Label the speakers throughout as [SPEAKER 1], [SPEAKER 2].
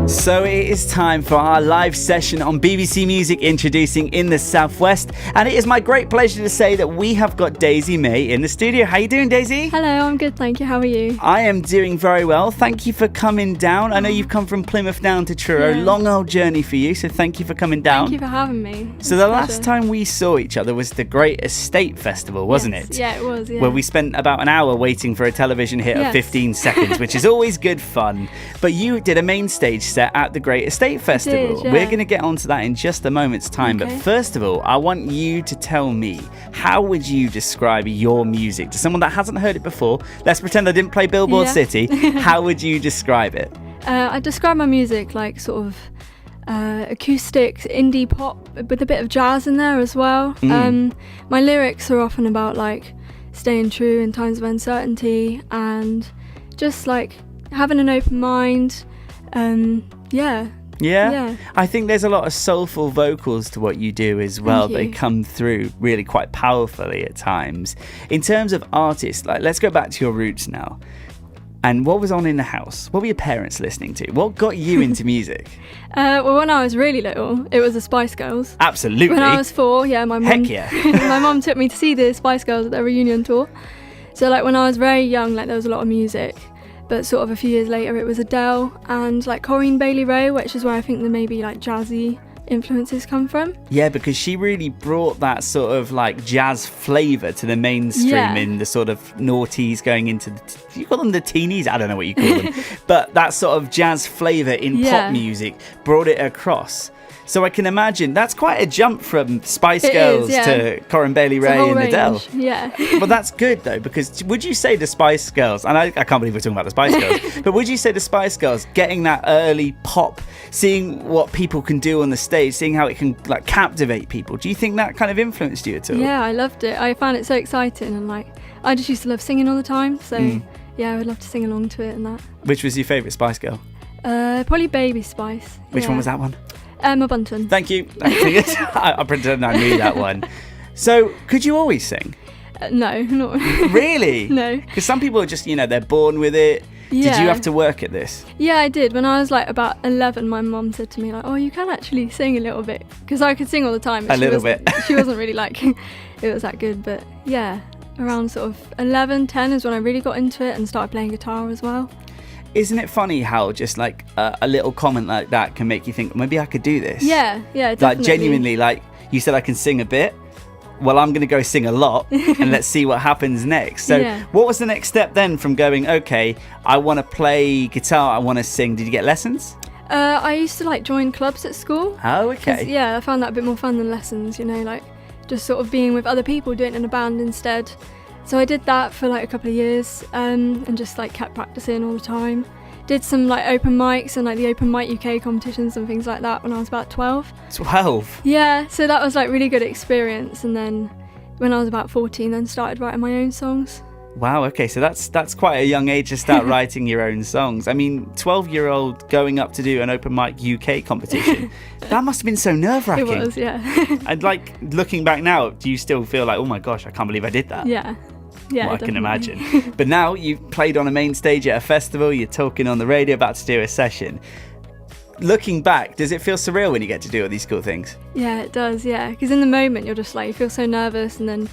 [SPEAKER 1] So it is time for our live session on BBC Music introducing In the Southwest, and it is my great pleasure to say that we have got Daisy May in the studio. How you doing, Daisy?
[SPEAKER 2] Hello, I'm good, thank you. How are you?
[SPEAKER 1] I am doing very well. Thank you for coming down. I know you've come from Plymouth down to Truro.
[SPEAKER 2] Yeah.
[SPEAKER 1] Long old journey for you, so thank you for coming down.
[SPEAKER 2] Thank you for having me.
[SPEAKER 1] So the last time we saw each other was the Great Estate Festival, wasn't it?
[SPEAKER 2] Yeah, it was, yeah.
[SPEAKER 1] Where we spent about an hour waiting for a television hit of 15 seconds, which is always good fun. But you did a main stage set at the Great Estate Festival.
[SPEAKER 2] Did, yeah.
[SPEAKER 1] We're going to get onto that in just a moment's time.
[SPEAKER 2] Okay.
[SPEAKER 1] But first of all, I want you to tell me, how would you describe your music to someone that hasn't heard it before? Let's pretend I didn't play Billboard City. How would you describe it?
[SPEAKER 2] I describe my music like sort of acoustic indie pop with a bit of jazz in there as well. My lyrics are often about like staying true in times of uncertainty and just like having an open mind. Yeah.
[SPEAKER 1] I think there's a lot of soulful vocals to what you do as well.
[SPEAKER 2] Thank you.
[SPEAKER 1] They come through really quite powerfully at times. In terms of artists, like, let's go back to your roots now. And what was on in the house? What were your parents listening to? What got you into music?
[SPEAKER 2] Well, when I was really little, it was the Spice Girls.
[SPEAKER 1] Absolutely.
[SPEAKER 2] When I was 4, my mum.
[SPEAKER 1] Heck yeah.
[SPEAKER 2] My mum took me to see the Spice Girls at their reunion tour. So like when I was very young, like there was a lot of music. But sort of a few years later, it was Adele and like Corinne Bailey Rae, which is where I think the maybe like jazzy influences come from.
[SPEAKER 1] Yeah, because she really brought that sort of like jazz flavour to the mainstream in the sort of noughties going into you call them the teenies? I don't know what you call them. But that sort of jazz flavour in pop music brought it across. So I can imagine that's quite a jump from Spice Girls to Corinne Bailey Rae and Adele.
[SPEAKER 2] Yeah.
[SPEAKER 1] Well, that's good though, because would you say the Spice Girls, and I can't believe we're talking about the Spice Girls, but would you say the Spice Girls getting that early pop, seeing what people can do on the stage, seeing how it can like captivate people, do you think that kind of influenced you at all?
[SPEAKER 2] Yeah, I loved it. I found it so exciting, and like I just used to love singing all the time. So I would love to sing along to it and that.
[SPEAKER 1] Which was your favourite Spice Girl?
[SPEAKER 2] Probably Baby Spice.
[SPEAKER 1] Which one was that one?
[SPEAKER 2] Emma Bunton.
[SPEAKER 1] Thank you. I pretend I knew that one. So, could you always sing?
[SPEAKER 2] No, not
[SPEAKER 1] really.
[SPEAKER 2] No.
[SPEAKER 1] Because some people are just, they're born with it.
[SPEAKER 2] Yeah.
[SPEAKER 1] Did you have to work at this?
[SPEAKER 2] Yeah, I did. When I was like about 11, my mum said to me like, "Oh, you can actually sing a little bit," because I could sing all the time. But she wasn't really like it was that good, but yeah, around sort of 11, 10 is when I really got into it and started playing guitar as well.
[SPEAKER 1] Isn't it funny how just like a little comment like that can make you think maybe I could do this?
[SPEAKER 2] Yeah, definitely.
[SPEAKER 1] Like genuinely, like you said, I can sing a bit. Well, I'm going to go sing a lot and let's see what happens next. So what was the next step then from going, okay, I want to play guitar, I want to sing. Did you get lessons?
[SPEAKER 2] I used to like join clubs at school.
[SPEAKER 1] Oh, okay.
[SPEAKER 2] Yeah, I found that a bit more fun than lessons, like just sort of being with other people, doing it in a band instead. So I did that for like a couple of years and just like kept practicing all the time. Did some like open mics and like the Open Mic UK competitions and things like that when I was about 12.
[SPEAKER 1] 12?
[SPEAKER 2] Yeah, so that was like really good experience. And then when I was about 14, then started writing my own songs.
[SPEAKER 1] Wow, okay, so that's quite a young age to start writing your own songs. I mean, 12-year-old going up to do an Open Mic UK competition, that must have been so nerve-wracking.
[SPEAKER 2] It was, yeah.
[SPEAKER 1] And like, looking back now, do you still feel like, oh my gosh, I can't believe I did that?
[SPEAKER 2] Yeah. Yeah,
[SPEAKER 1] well, I can imagine. But now you've played on a main stage at a festival, you're talking on the radio, about to do a session. Looking back, does it feel surreal when you get to do all these cool things?
[SPEAKER 2] Yeah, it does, yeah. Because in the moment, you're just like, you feel so nervous, and then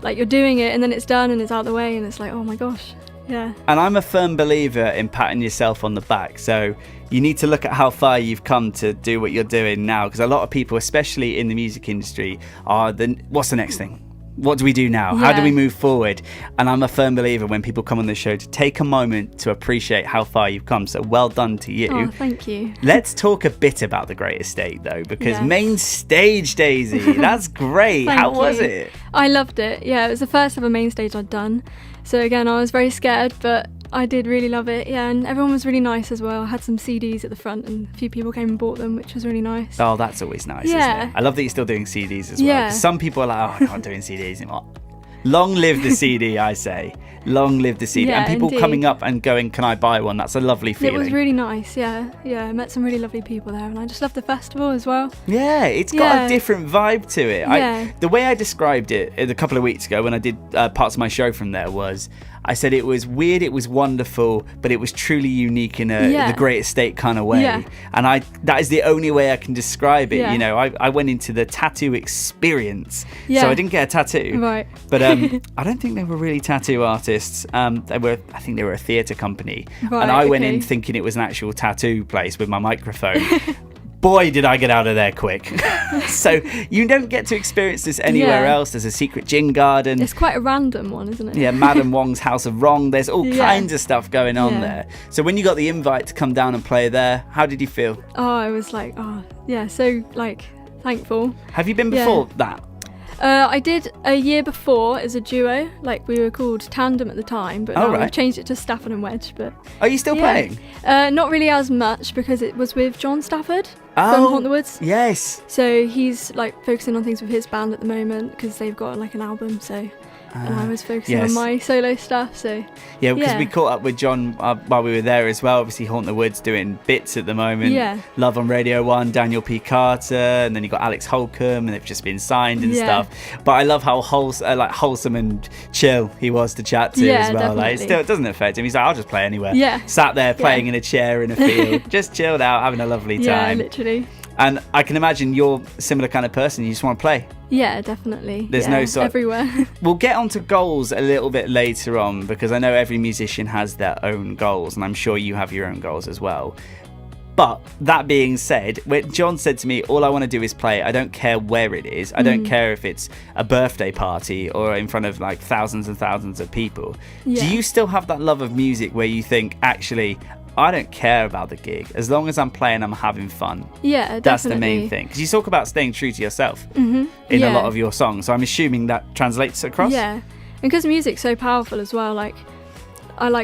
[SPEAKER 2] like you're doing it, and then it's done, and it's out the way, and it's like, oh my gosh, yeah.
[SPEAKER 1] And I'm a firm believer in patting yourself on the back. So you need to look at how far you've come to do what you're doing now. Because a lot of people, especially in the music industry, are what's the next thing? What do we do now? How do we move forward? And I'm a firm believer when people come on the show to take a moment to appreciate how far you've come. So well done to you.
[SPEAKER 2] Oh, thank you.
[SPEAKER 1] Let's talk a bit about the Great Estate though, because main stage, Daisy, that's great. How was it?
[SPEAKER 2] I loved it. Yeah, it was the first ever main stage I'd done. So again, I was very scared, but I did really love it. Yeah, and everyone was really nice as well. I had some CDs at the front and a few people came and bought them, which was really nice.
[SPEAKER 1] Oh, that's always nice, isn't it? I love that you're still doing CDs as well. 'Cause some people are like, oh, I'm not doing CDs anymore. Long live the CD, I say. Long live the CD.
[SPEAKER 2] Yeah,
[SPEAKER 1] And people
[SPEAKER 2] indeed.
[SPEAKER 1] coming up and going, can I buy one? That's a lovely feeling.
[SPEAKER 2] It was really nice, yeah. I met some really lovely people there, and I just love the festival as well.
[SPEAKER 1] Yeah, it's got a different vibe to it.
[SPEAKER 2] Yeah.
[SPEAKER 1] The way I described it a couple of weeks ago when I did parts of my show from there was, I said it was weird, it was wonderful, but it was truly unique in the Great Estate kind of way.
[SPEAKER 2] Yeah.
[SPEAKER 1] And that is the only way I can describe it.
[SPEAKER 2] Yeah.
[SPEAKER 1] You know, I went into the tattoo experience,
[SPEAKER 2] Yeah.
[SPEAKER 1] so I didn't get a tattoo.
[SPEAKER 2] Right.
[SPEAKER 1] But I don't think they were really tattoo artists. I think they were a theatre company.
[SPEAKER 2] Right,
[SPEAKER 1] and I went
[SPEAKER 2] okay.
[SPEAKER 1] in thinking it was an actual tattoo place with my microphone. Boy, did I get out of there quick. So you don't get to experience this anywhere else. There's a secret gin garden.
[SPEAKER 2] It's quite a random one, isn't it?
[SPEAKER 1] Yeah, Madame Wong's House of Wrong. There's all kinds of stuff going on
[SPEAKER 2] Yeah.
[SPEAKER 1] there. So when you got the invite to come down and play there, how did you feel?
[SPEAKER 2] Oh, I was like, so like thankful.
[SPEAKER 1] Have you been before that?
[SPEAKER 2] I did a year before as a duo. Like we were called Tandem at the time, but now we've changed it to Stafford and Wedge. But
[SPEAKER 1] are you still playing?
[SPEAKER 2] Not really as much because it was with John Stafford from Haunt the Woods.
[SPEAKER 1] Yes.
[SPEAKER 2] So he's like focusing on things with his band at the moment because they've got like an album. So. And I was focusing on my solo stuff, so...
[SPEAKER 1] Yeah, because we caught up with John while we were there as well. Obviously, Haunt the Woods doing bits at the moment.
[SPEAKER 2] Yeah.
[SPEAKER 1] Love on Radio 1, Daniel P. Carter, and then you got Alex Holcomb, and they've just been signed and stuff. But I love how wholesome and chill he was to chat to as well.
[SPEAKER 2] Definitely.
[SPEAKER 1] Like, it doesn't affect him. He's like, I'll just play anywhere.
[SPEAKER 2] Yeah.
[SPEAKER 1] Sat there playing in a chair in a field, just chilled out, having a lovely time.
[SPEAKER 2] Yeah, literally.
[SPEAKER 1] And I can imagine you're a similar kind of person. You just want to play.
[SPEAKER 2] Yeah, definitely.
[SPEAKER 1] There's no sort
[SPEAKER 2] everywhere.
[SPEAKER 1] We'll get onto goals a little bit later on because I know every musician has their own goals, and I'm sure you have your own goals as well. But that being said, when John said to me, all I want to do is play. I don't care where it is. I don't care if it's a birthday party or in front of like thousands and thousands of people.
[SPEAKER 2] Yeah.
[SPEAKER 1] Do you still have that love of music where you think, actually, I don't care about the gig. As long as I'm playing, I'm having fun.
[SPEAKER 2] Yeah, definitely.
[SPEAKER 1] That's the main thing. Because you talk about staying true to yourself in a lot of your songs. So I'm assuming that translates across.
[SPEAKER 2] Yeah. And because music's so powerful as well, I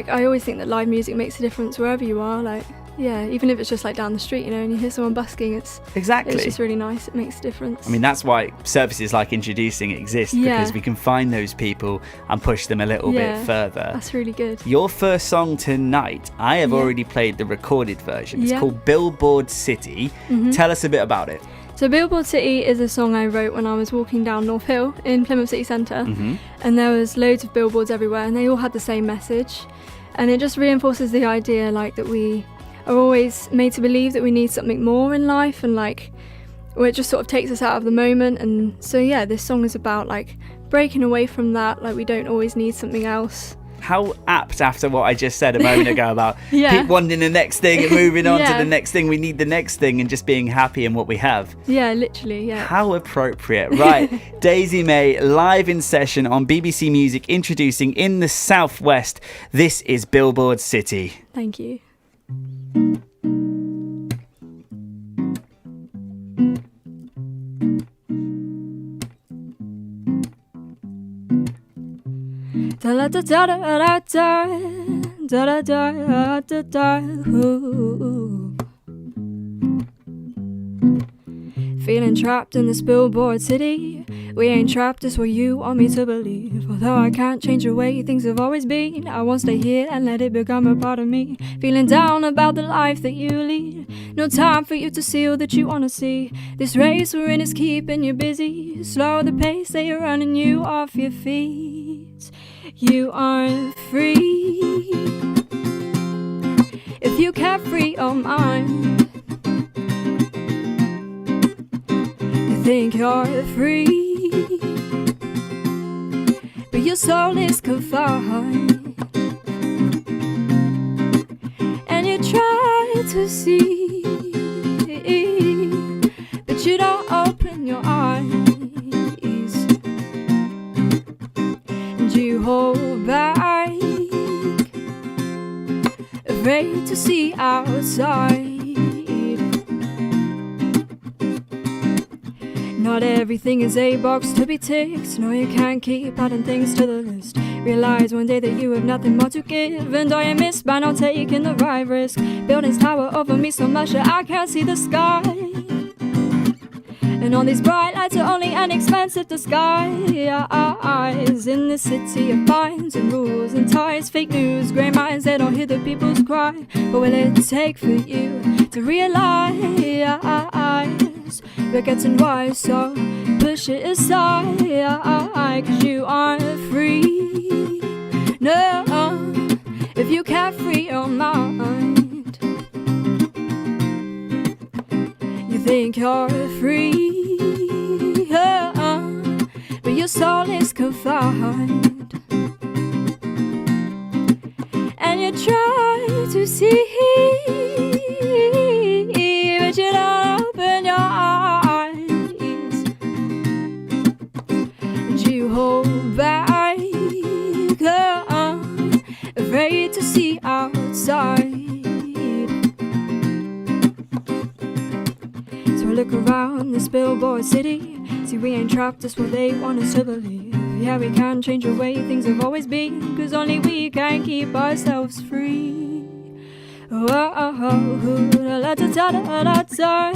[SPEAKER 2] always think that live music makes a difference wherever you are. Even if it's just like down the street, and you hear someone busking, it's just really nice. It makes a difference.
[SPEAKER 1] I mean, that's why services like Introducing exist, because we can find those people and push them a little bit further.
[SPEAKER 2] That's really good.
[SPEAKER 1] Your first song tonight, I have already played the recorded version. It's called Billboard City. Tell us a bit about it.
[SPEAKER 2] So Billboard City is a song I wrote when I was walking down North Hill in Plymouth City Centre, and there was loads of billboards everywhere, and they all had the same message, and it just reinforces the idea that we are always made to believe that we need something more in life, and where it just sort of takes us out of the moment. And so this song is about breaking away from that, we don't always need something else.
[SPEAKER 1] How apt after what I just said a moment ago about keep wanting the next thing and moving on to the next thing. We need the next thing and just being happy in what we have.
[SPEAKER 2] Yeah, literally, yeah.
[SPEAKER 1] How appropriate. Right, Daisy May live in session on BBC Music, introducing In the Southwest. This is Billboard City.
[SPEAKER 2] Thank you. Da da da da da da da da da da. Feeling trapped in this billboard city. We ain't trapped, it's what you want me to believe. Although I can't change the way things have always been, I won't stay here and let it become a part of me. Feeling down about the life that you lead. No time for you to see all that you wanna see. This race we're in is keeping you busy. Slow the pace that you're running you off your feet. You aren't free if you can't free your mind. You think you're free, but your soul is confined. And you try to see, but you don't open your eyes. You hold back, afraid to see outside. Not everything is a box to be ticked. No, you can't keep adding things to the list. Realize one day that you have nothing more to give, and I am missed by not taking the right risk. Buildings tower over me so much that I can't see the sky. And all these bright lights are only an expensive disguise. In the city of fines and rules and ties, fake news, grey minds, they don't hear the people's cry. What will it take for you to realize we're getting wise? So push it aside, 'cause you aren't free. No, if you can't free your mind, you think you're free, but your soul is confined. And you try to see, but you don't open your eyes, and you hold back, afraid to see outside. So I look around this billboard city, see we ain't trapped, that's what they want us to believe. Yeah, we can change the way things have always been, 'cause only we can keep ourselves free. Oh, oh, oh, oh, da da da da da da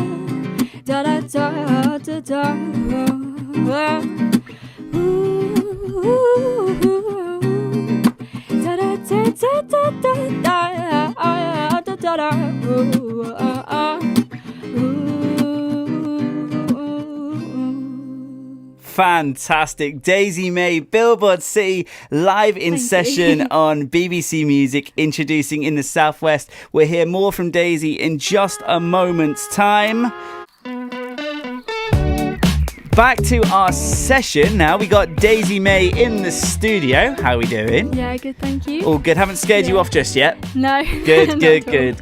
[SPEAKER 2] da da da da da.
[SPEAKER 1] Fantastic. Daisy May, Billboard City, live in session on BBC Music, introducing In the Southwest. We'll hear more from Daisy in just a moment's time. Back to our session now. We got Daisy May in the studio. How are we doing?
[SPEAKER 2] Yeah, good, thank you.
[SPEAKER 1] All good. Haven't scared you off just yet?
[SPEAKER 2] No.
[SPEAKER 1] Good,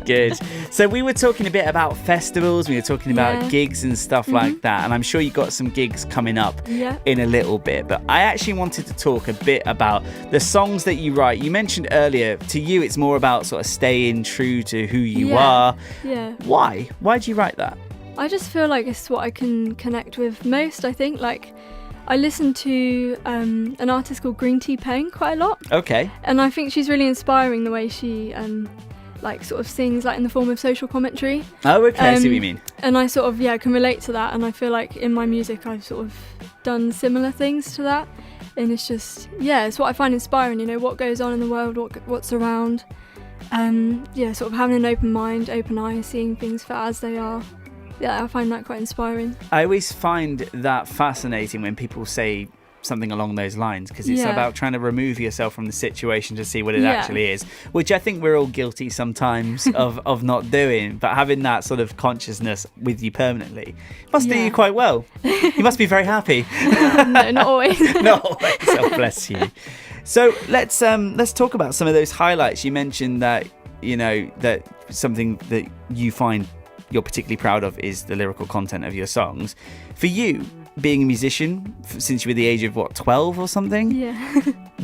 [SPEAKER 1] good. So we were talking a bit about festivals. We were talking about gigs and stuff like that. And I'm sure you got some gigs coming up in a little bit. But I actually wanted to talk a bit about the songs that you write. You mentioned earlier, to you, it's more about sort of staying true to who you are.
[SPEAKER 2] Yeah.
[SPEAKER 1] Why? Why do you write that?
[SPEAKER 2] I just feel like it's what I can connect with most, I think. Like, I listen to an artist called Green Tea Peng quite a lot.
[SPEAKER 1] Okay.
[SPEAKER 2] And I think she's really inspiring the way she, like, sort of sings, like, in the form of social commentary.
[SPEAKER 1] Oh, okay, I see what you mean.
[SPEAKER 2] And I sort of, can relate to that. And I feel like in my music I've sort of done similar things to that. And it's just, it's what I find inspiring, you know, what goes on in the world, what's around. Sort of having an open mind, open eye, seeing things for as they are. Yeah, I find that quite inspiring.
[SPEAKER 1] I always find that fascinating when people say something along those lines, because it's about trying to remove yourself from the situation to see what it actually is, which I think we're all guilty sometimes of not doing, but having that sort of consciousness with you permanently must do you quite well. You must be very happy.
[SPEAKER 2] No, not always.
[SPEAKER 1] Not always. Oh, bless you. So let's talk about some of those highlights. You mentioned that, you know, that something that you find you're particularly proud of is the lyrical content of your songs. For you, being a musician since you were the age of 12 or something?
[SPEAKER 2] Yeah.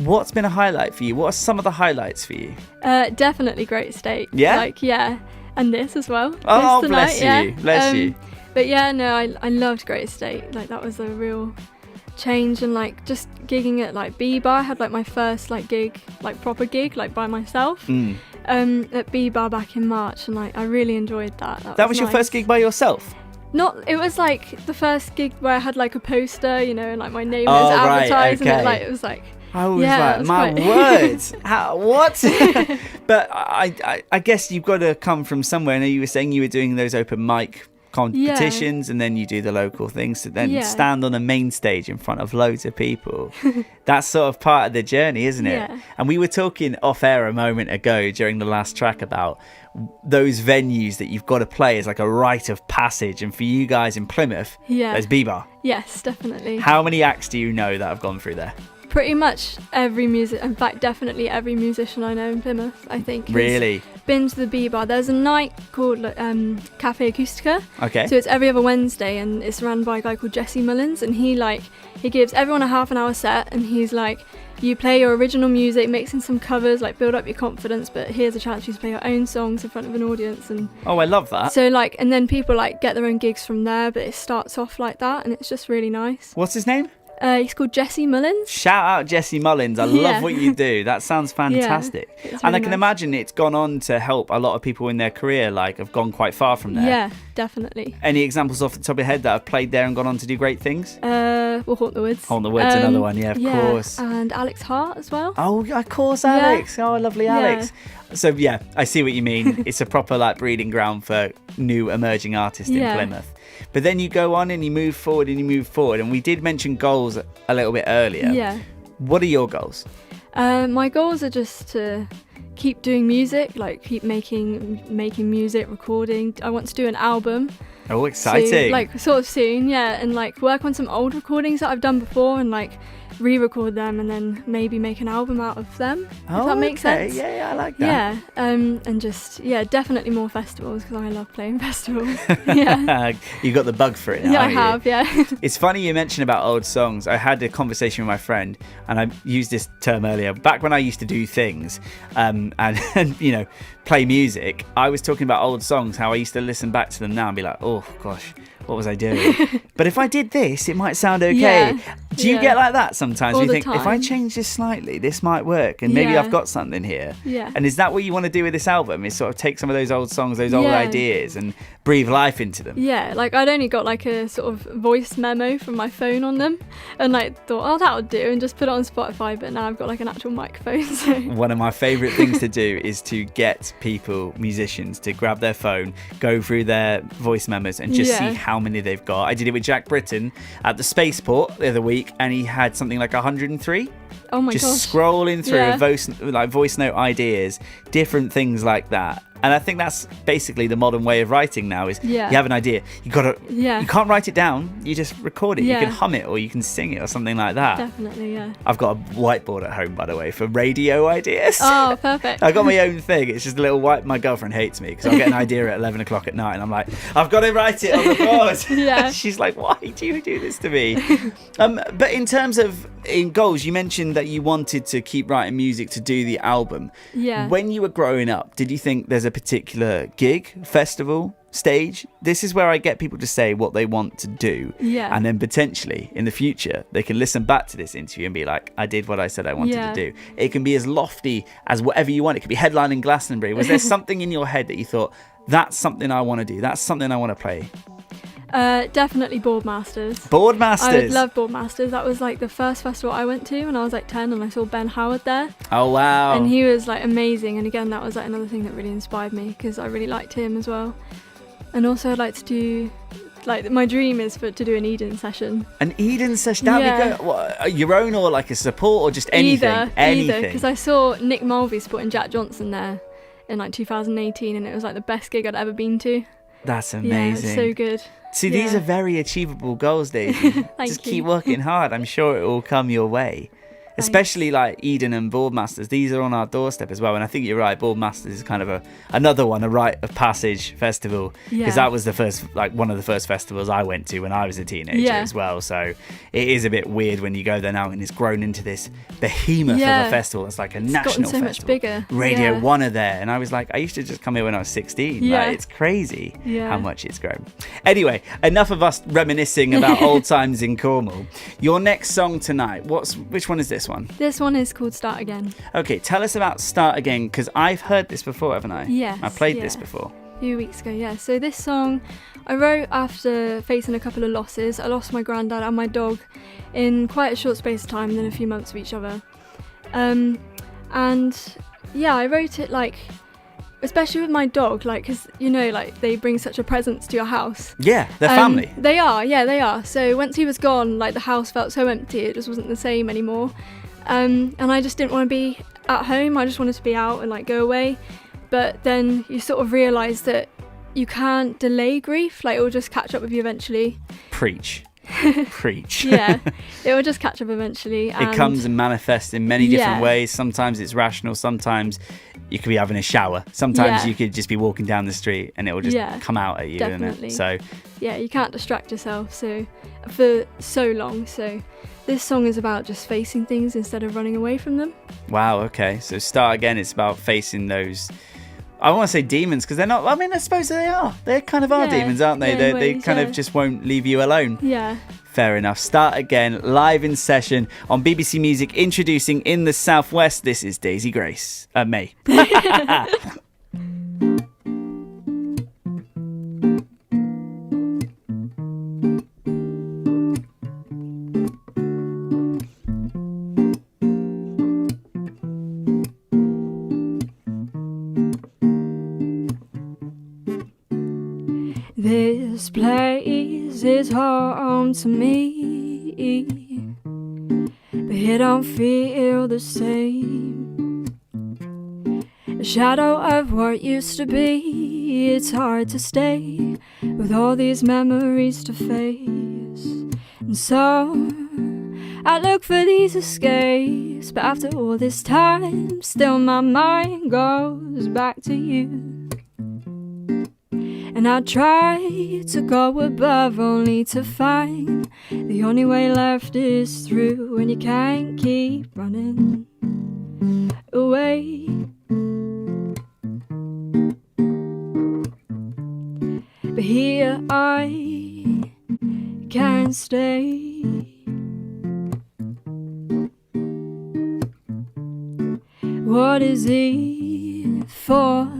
[SPEAKER 1] What's been a highlight for you? What are some of the highlights for you?
[SPEAKER 2] Definitely Great State.
[SPEAKER 1] Yeah?
[SPEAKER 2] Like, and this as well.
[SPEAKER 1] Oh,
[SPEAKER 2] this
[SPEAKER 1] bless
[SPEAKER 2] tonight,
[SPEAKER 1] you. Bless you.
[SPEAKER 2] But I loved Great State. Like, that was a real change. And like just gigging at like B-Bar, I had like my first like gig, like proper gig, like by myself. At B-Bar back in March, and like I really enjoyed that.
[SPEAKER 1] That was your first gig by yourself?
[SPEAKER 2] It was like the first gig where I had like a poster, you know, and like my name was advertised, and it was like
[SPEAKER 1] I was like, my words, what? But I guess you've got to come from somewhere. I know you were saying you were doing those open mic competitions, and then you do the local things to then stand on a main stage in front of loads of people. That's sort of part of the journey, isn't it? And we were talking off air a moment ago during the last track about those venues that you've got to play as like a rite of passage, and for you guys in Plymouth, there's B-Bar.
[SPEAKER 2] Yes, definitely.
[SPEAKER 1] How many acts do you know that have gone through there?
[SPEAKER 2] Pretty much every definitely every musician I know in Plymouth, I think.
[SPEAKER 1] Really?
[SPEAKER 2] Been to the B-Bar. There's a night called Cafe Acoustica.
[SPEAKER 1] Okay.
[SPEAKER 2] So it's every other Wednesday, and it's run by a guy called Jesse Mullins, and he gives everyone a half an hour set, and he's like, you play your original music, mix in some covers, like build up your confidence, but here's a chance for you to play your own songs in front of an audience. And
[SPEAKER 1] oh, I love that.
[SPEAKER 2] So and then people get their own gigs from there, but it starts off like that, and it's just really nice.
[SPEAKER 1] What's his name?
[SPEAKER 2] He's called Jesse Mullins.
[SPEAKER 1] Shout out Jesse Mullins. I love what you do. That sounds fantastic.
[SPEAKER 2] Really
[SPEAKER 1] and I can
[SPEAKER 2] nice.
[SPEAKER 1] imagine it's gone on to help a lot of people in their career, like have gone quite far from there.
[SPEAKER 2] Yeah, definitely.
[SPEAKER 1] Any examples off the top of your head that have played there and gone on to do great things?
[SPEAKER 2] Well, Haunt the Woods.
[SPEAKER 1] Haunt the Woods, another one, of course.
[SPEAKER 2] And Alex Hart as well.
[SPEAKER 1] Oh, of course, Alex. Oh, lovely Alex. So, yeah, I see what you mean. It's a proper like breeding ground for new emerging artists in Plymouth. But then you go on and you move forward and you move forward. And we did mention goals a little bit earlier.
[SPEAKER 2] Yeah.
[SPEAKER 1] What are your goals?
[SPEAKER 2] My goals are just to keep doing music, like keep making music, recording. I want to do an album.
[SPEAKER 1] Oh, exciting.
[SPEAKER 2] So, like sort of soon, and like work on some old recordings that I've done before and like re-record them and then maybe make an album out of them, if that makes sense.
[SPEAKER 1] Yeah, I like that.
[SPEAKER 2] And just definitely more festivals because I love playing festivals.
[SPEAKER 1] You got the bug for it now.
[SPEAKER 2] I have.
[SPEAKER 1] It's funny you mentioned about old songs. I had a conversation with my friend and I used this term earlier. Back when I used to do things and you know, play music, I was talking about old songs, how I used to listen back to them now and be like, oh gosh, what was I doing? But if I did this, it might sound okay. Do you get like that sometimes? You think, if I change this slightly, this might work, and maybe I've got something here. And is that what you want to do with this album? Is sort of take some of those old songs, those old ideas, and breathe life into them? Yeah,
[SPEAKER 2] like I'd only got like a sort of voice memo from my phone on them, and like thought, oh, that would do, and just put it on Spotify. But now I've got like an actual microphone. So.
[SPEAKER 1] One of my favourite things to do is to get people, musicians, to grab their phone, go through their voice memos, and just see how many they've got. I did it with Jack Britton at the Spaceport the other week, and he had something like 103.
[SPEAKER 2] Oh my gosh.
[SPEAKER 1] Just scrolling through voice note ideas, different things like that. And I think that's basically the modern way of writing now is you have an idea, you can't write it down, you just record it. You can hum it or you can sing it or something like that.
[SPEAKER 2] Definitely,
[SPEAKER 1] I've got a whiteboard at home, by the way, for radio ideas.
[SPEAKER 2] Oh, perfect.
[SPEAKER 1] I got my own thing. It's just a little white. My girlfriend hates me because I'll get an idea at 11 o'clock at night and I'm like, I've got to write it on the board. She's like, why do you do this to me? But in terms of in goals, you mentioned that you wanted to keep writing music to do the album. When you were growing up, did you think there's a particular gig, festival, stage? This is where I get people to say what they want to do. And then potentially in the future, they can listen back to this interview and be like, I did what I said I wanted to do. It can be as lofty as whatever you want. It could be headlining Glastonbury. Was there something in your head that you thought, that's something I want to do, that's something I want to play?
[SPEAKER 2] Definitely Boardmasters.
[SPEAKER 1] Boardmasters.
[SPEAKER 2] I love Boardmasters. That was like the first festival I went to when I was like 10 and I saw Ben Howard there.
[SPEAKER 1] Oh wow.
[SPEAKER 2] And he was like amazing, and again that was like another thing that really inspired me because I really liked him as well. And also I'd like to do, like my dream is to do an Eden session. An Eden session?
[SPEAKER 1] That'd be good. What, your own or like a support or just anything?
[SPEAKER 2] Either, because I saw Nick Mulvey supporting Jack Johnson there in like 2018 and it was like the best gig I'd ever been to.
[SPEAKER 1] That's amazing.
[SPEAKER 2] Yeah, it's so good.
[SPEAKER 1] See, these are very achievable goals, Daisy. Just keep working hard. I'm sure it will come your way. Especially like Eden and Boardmasters. These are on our doorstep as well. And I think you're right. Boardmasters is kind of another one, a rite of passage festival. Because that was the first, like one of the first festivals I went to when I was a teenager as well. So it is a bit weird when you go there now and it's grown into this behemoth of a festival. It's like a national festival.
[SPEAKER 2] Much bigger.
[SPEAKER 1] Radio 1 are there. And I was like, I used to just come here when I was 16. Like, it's crazy how much it's grown. Anyway, enough of us reminiscing about old times in Cornwall. Your next song tonight, which one is this one?
[SPEAKER 2] This one is called Start Again.
[SPEAKER 1] Okay, tell us about Start Again, because I've heard this before, haven't I?
[SPEAKER 2] Yes.
[SPEAKER 1] I played this before.
[SPEAKER 2] A few weeks ago, yeah. So this song I wrote after facing a couple of losses. I lost my granddad and my dog in quite a short space of time, within a few months of each other. And yeah, I wrote it like, especially with my dog, like, because, you know, like, they bring such a presence to your house.
[SPEAKER 1] Yeah, they're family.
[SPEAKER 2] They are. So once he was gone, like, the house felt so empty, it just wasn't the same anymore. And I just didn't want to be at home, I just wanted to be out and, like, go away. But then you sort of realise that you can't delay grief, like, it will just catch up with you eventually.
[SPEAKER 1] Preach.
[SPEAKER 2] Yeah, it will just catch up eventually.
[SPEAKER 1] It comes and manifests in many different ways. Sometimes it's rational, sometimes you could be having a shower, sometimes you could just be walking down the street and it will just come out at you.
[SPEAKER 2] Definitely.
[SPEAKER 1] So
[SPEAKER 2] yeah, you can't distract yourself for so long. So this song is about just facing things instead of running away from them. Wow,
[SPEAKER 1] okay, so Start Again, it's about facing those, I want to say demons, because they're not, I mean, I suppose they are. They kind of are demons, aren't they? They kind of just won't leave you alone.
[SPEAKER 2] Yeah.
[SPEAKER 1] Fair enough. Start again, live in session on BBC Music, introducing In the Southwest. This is Daisy Grace. May.
[SPEAKER 2] This place is home to me, but it don't feel the same. A shadow of what used to be. It's hard to stay with all these memories to face. And so I look for these escapes, but after all this time, still my mind goes back to you. And I try to go above, only to find the only way left is through. And you can't keep running away. But here I can't stay. What is it for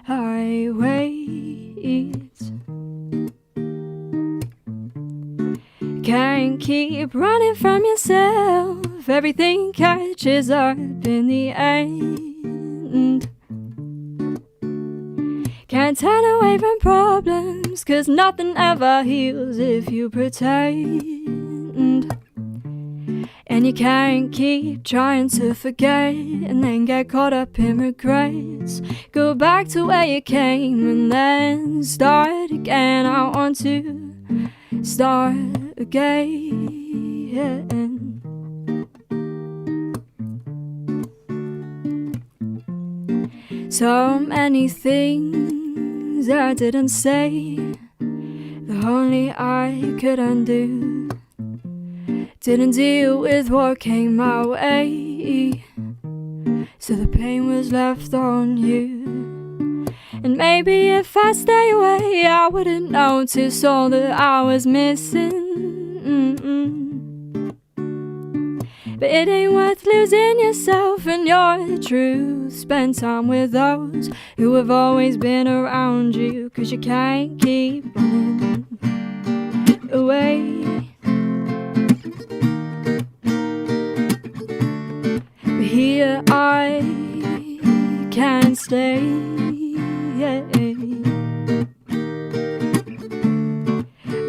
[SPEAKER 2] I wait? Can't keep running from yourself. Everything catches up in the end. Can't turn away from problems, 'cause nothing ever heals if you pretend. And you can't keep trying to forget and then get caught up in regrets. Go back to where you came and then start again. I want to start again. So many things I didn't say that only I could undo. Didn't deal with what came my way, so the pain was left on you. And maybe if I stay away, I wouldn't notice all that I was missing. But it ain't worth losing yourself and your truth. Spend time with those who have always been around you, 'cause you can't keep running away. But here I can't stay.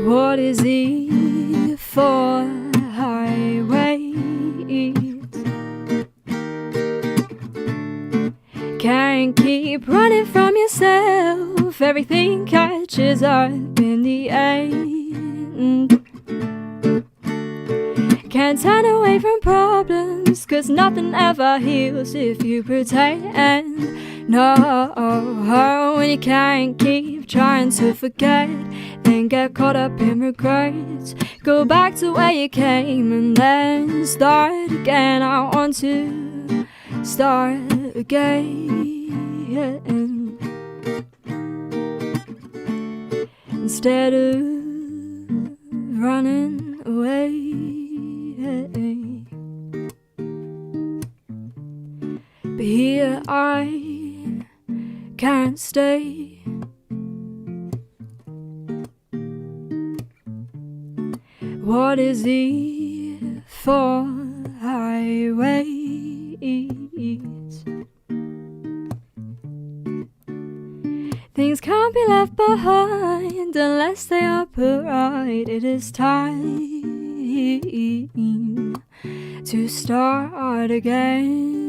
[SPEAKER 2] What is it for I wait? Can't keep running from yourself. Everything catches up in the end. Can't turn away from problems, 'cause nothing ever heals if you pretend. No, and you can't keep trying to forget, then get caught up in regrets. Go back to where you came and then start again. I want to start again. Instead of running away. But here I can't stay. What is it for I wait? Things can't be left behind unless they are put right. It is time to start again.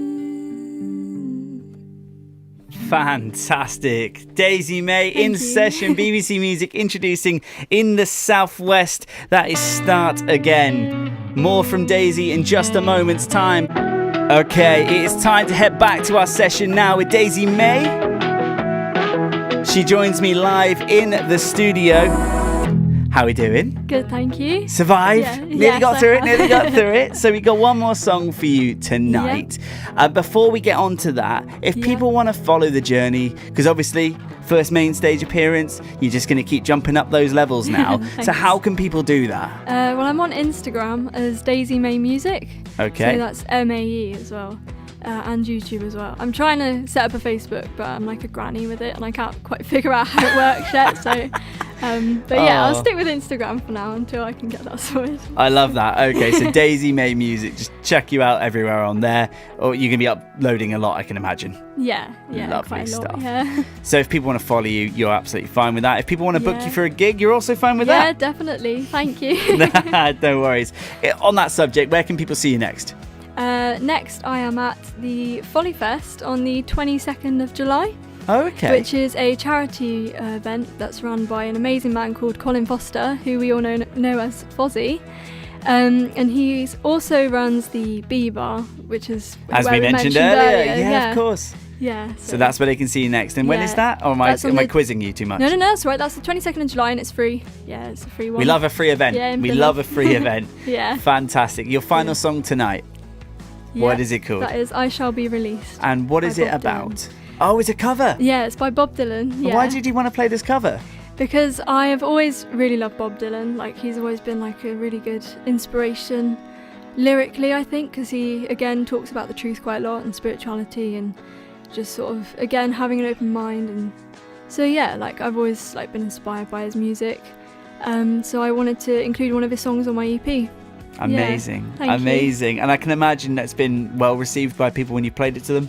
[SPEAKER 1] Fantastic. Daisy May in session, BBC Music introducing In the Southwest. That is Start Again. More from Daisy in just a moment's time. Okay, it is time to head back to our session now with Daisy May. She joins me live in the studio. How are we doing?
[SPEAKER 2] Good, thank you.
[SPEAKER 1] Survived?
[SPEAKER 2] Yeah.
[SPEAKER 1] Nearly got through it. So we got one more song for you tonight. Before we get on to that, if people want to follow the journey, because obviously first main stage appearance? You're just going to keep jumping up those levels now. So how can people do that?
[SPEAKER 2] Well, I'm on Instagram as Daisy May Music.
[SPEAKER 1] Okay.
[SPEAKER 2] So that's MAE as well. And YouTube as well. I'm trying to set up a Facebook, but I'm like a granny with it and I can't quite figure out how it works yet. So, but yeah, I'll stick with Instagram for now until I can get that sorted.
[SPEAKER 1] I love that. Okay, so Daisy May Music, just check you out everywhere on there. Or you're going to be uploading a lot, I can imagine.
[SPEAKER 2] Yeah,
[SPEAKER 1] Lovely
[SPEAKER 2] quite a lot,
[SPEAKER 1] stuff.
[SPEAKER 2] yeah.
[SPEAKER 1] So if people want to follow you, you're absolutely fine with that. If people want to book you for a gig, you're also fine with that?
[SPEAKER 2] Yeah, definitely. Thank you.
[SPEAKER 1] No worries. On that subject, where can people see you next?
[SPEAKER 2] Next, I am at the Folly Fest on the 22nd of July.
[SPEAKER 1] Oh, okay.
[SPEAKER 2] Which is a charity event that's run by an amazing man called Colin Foster, who we all know as Fozzy. And he also runs the Bee Bar, which is
[SPEAKER 1] as
[SPEAKER 2] where
[SPEAKER 1] we mentioned earlier. Yeah, of course.
[SPEAKER 2] Yeah.
[SPEAKER 1] So that's where they can see you next. And when is that? Or am I quizzing you too much?
[SPEAKER 2] No, that's right. That's the 22nd of July and it's free. Yeah, it's a free one.
[SPEAKER 1] We love a free event.
[SPEAKER 2] Yeah,
[SPEAKER 1] we love a free event.
[SPEAKER 2] Yeah.
[SPEAKER 1] Fantastic. Your final song tonight. What is it called?
[SPEAKER 2] That is I Shall Be Released.
[SPEAKER 1] And what is it about?
[SPEAKER 2] Dylan.
[SPEAKER 1] Oh, it's a cover.
[SPEAKER 2] Yeah, it's by Bob Dylan. Yeah.
[SPEAKER 1] Why did you want to play this cover?
[SPEAKER 2] Because I have always really loved Bob Dylan. Like, he's always been like a really good inspiration lyrically, I think, because he again talks about the truth quite a lot and spirituality and just sort of again having an open mind. And so yeah, like I've always like been inspired by his music. So I wanted to include one of his songs on my EP.
[SPEAKER 1] Amazing.
[SPEAKER 2] Yeah,
[SPEAKER 1] amazing. And I can imagine that's been well received by people when you played it to them.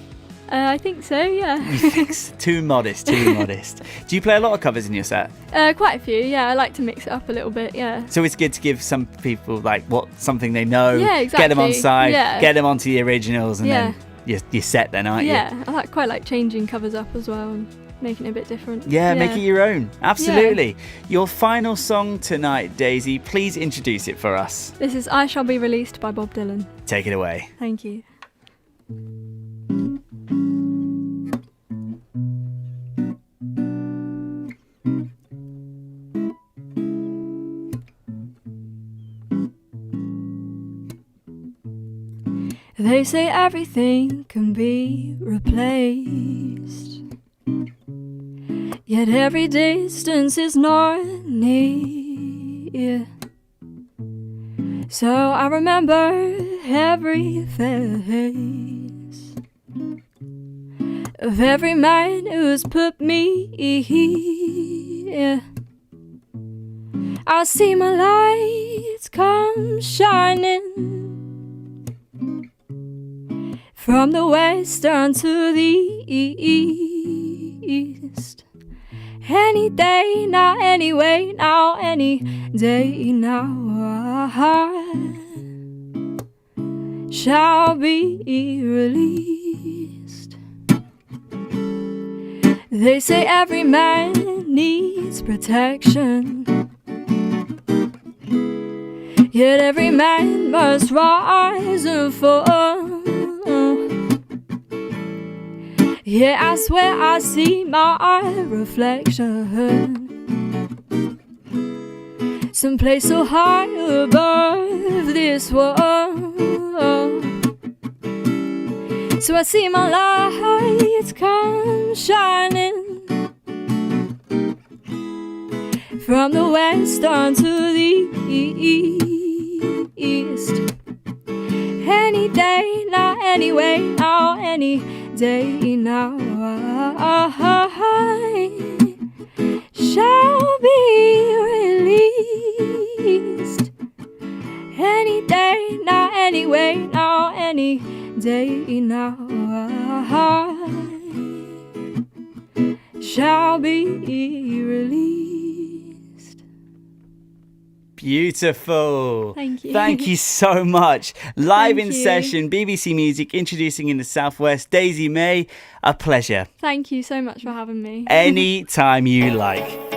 [SPEAKER 2] I think so, yeah.
[SPEAKER 1] You think so? Too modest. Do you play a lot of covers in your set?
[SPEAKER 2] Quite a few, yeah. I like to mix it up a little bit, yeah.
[SPEAKER 1] So it's good to give some people like something they know,
[SPEAKER 2] yeah, exactly.
[SPEAKER 1] Get them on side, get them onto the originals, and then you're set then, aren't you?
[SPEAKER 2] Yeah, I quite like changing covers up as well and making it a bit different.
[SPEAKER 1] Yeah, make it your own. Absolutely. Yeah. Your final song tonight, Daisy, please introduce it for us.
[SPEAKER 2] This is I Shall Be Released by Bob Dylan.
[SPEAKER 1] Take it away.
[SPEAKER 2] Thank you. They say everything can be replaced, yet every distance is not near. So I remember every face of every man who's put me here. I see my lights come shining from the west down to the east. Any day now, anyway, now, any day now, I shall be released. They say every man needs protection, yet every man must rise and fall. Yeah, I swear I see my reflection someplace so high above this world. So I see my lights come shining from the west on to the east. Any day now, anyway, now, any day now, I shall be released. Any day now, anyway, now, any day now, I shall be released.
[SPEAKER 1] Beautiful.
[SPEAKER 2] Thank you.
[SPEAKER 1] Thank you so much. Live
[SPEAKER 2] Thank
[SPEAKER 1] in
[SPEAKER 2] you.
[SPEAKER 1] session, BBC Music introducing in the Southwest, Daisy May. A pleasure.
[SPEAKER 2] Thank you so much for having me.
[SPEAKER 1] Any time you like.